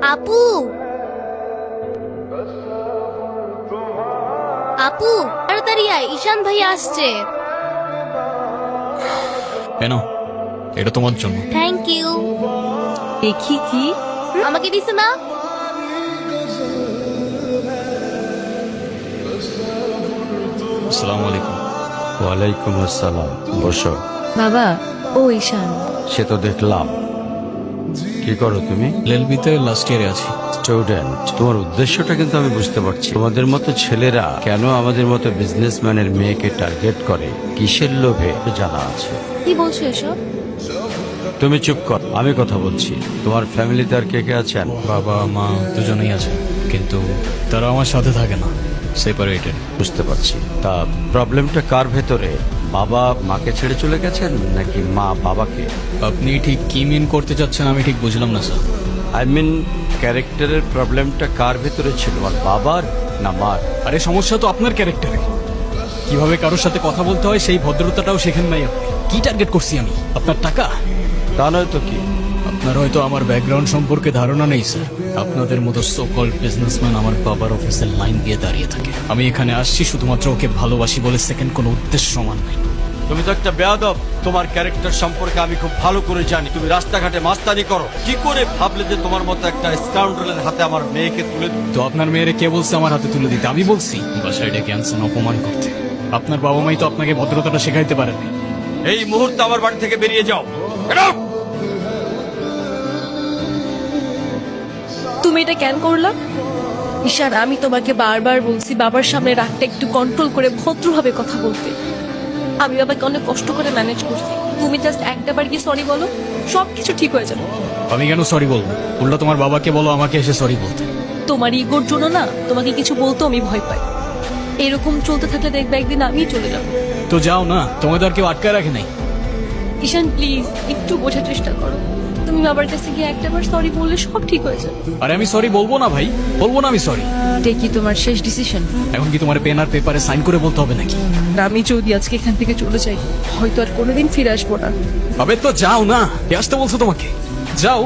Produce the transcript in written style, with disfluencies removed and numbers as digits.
আপু, আপু তাড়াতাড়ি আয়, ঈশান ভাই আসছে। কেন? এটা তোমার জন্য। Thank you. দেখি কি আমাকে দিছে না? আসসালামু আলাইকুম। ওয়ালাইকুম আসসালাম। বসো। বাবা, ও ঈশান। সে তো দেখলাম। কি করো তুমি? এলএলবিতে লাস্ট ইয়ারে আছি। স্টুডেন্ট। তোমার উদ্দেশ্যটা কিন্তু আমি বুঝতে পারছি। তোমাদের মতো ছেলেরা কেন আমাদের মতো বিজনেসম্যানের মেয়েকে টার্গেট করে, কিসের লোভে জানা আছে। কি বলছো এসব? তুমি চুপ কর, আমি কথা বলছি। তোমার ফ্যামিলিতে আর কে কে আছেন? বাবা মা দুজনেই আছে, কিন্তু তারা আমার সাথে থাকে না, সেপারেটেড। বুঝতে পারছি। তা প্রবলেমটা কার ভেতরে? বাবা মাকে ছেড়ে চলে গেছেন নাকি মা বাবাকে? আপনি ঠিক কি মিন করতে চাচ্ছেন আমি ঠিক বুঝলাম না স্যার। আই মিন ক্যারেক্টারের প্রবলেমটা কার ভেতরে ছিল, আর বাবার না মার? আরে সমস্যা তো আপনার ক্যারেক্টারে। কিভাবে কারোর সাথে কথা বলতে হয় সেই ভদ্রতাটাও শেখেন নাই আপনি। কি টার্গেট করছি আমি? আপনার টাকা? তা নয় তো কি। আপনার হয়তো আমার ব্যাকগ্রাউন্ড সম্পর্কে ধারণা নেই স্যার। আপনাদের মতো সো কল্ড বিজনেসম্যান আমার বাবার অফিসের লাইন দিয়ে দাঁড়িয়ে থাকে। আমি এখানে আসছি শুধুমাত্র ওকে ভালোবাসি বলে, সেকেন্ড কোনো উদ্দেশ্য সমান নাই। তুমি তো একটা বেয়াদব। তোমার ক্যারেক্টার সম্পর্কে আমি খুব ভালো করে জানি। তুমি রাস্তাঘাটে মাস্তানি করো। কি করে ভাবলে যে তোমার মতো একটা স্কাউন্ডারের হাতে আমার মেয়েকে তুলে তো আপনার মেয়েরে কে বলছে আমার হাতে তুলে দিতে? আমি বলছি বাসায় ডেকে আনছেন অপমান করতে। আপনার বাবা মাই তো আপনাকে ভদ্রতাটা শেখাইতে পারেনি। এই মুহূর্তে আমার বাড়ি থেকে বেরিয়ে যাও। Get out! তুমি এটা কেন করলা? ঈশান, আমি তোমাকে বারবার বলছি বাবার সামনে রাগটা একটু কন্ট্রোল করে ভদ্রভাবে কথা বলতে। আমি বাবাকে অনেক কষ্ট করে ম্যানেজ করছি। তুমি জাস্ট একটা বার কি সরি বলো, সবকিছু ঠিক হয়ে যাবে। আমি কেন সরি বলবো? উল্টা তোমার বাবাকে বলো আমাকে এসে সরি বলতে। তোমার ইগোর জন্য না তোমাকে কিছু বলতেও আমি ভয় পাই। এরকম চলতে থাকলে দেখবে একদিন আমি চলে যাবো। তো যাও না, তোমাদের আর কেউ আটকায় রাখে নাই। ঈশান প্লিজ একটু বোঝার চেষ্টা করো। তুমি বাবার কাছে গিয়ে একটাবার সরি বললে সব ঠিক হয়ে যাবে। আরে আমি সরি বলবো না ভাই, বলবো না আমি সরি। এটা কি তোমার শেষ ডিসিশন? এখন কি তোমার পেন আর পেপারে সাইন করে বলতে হবে নাকি? আমি যদি আজকে এখান থেকে চলে যাই, হয়তো আর কোনোদিন ফিরে আসবো না। আবে তো যাও না, কে আসতে বলছো তোমাকে? যাও।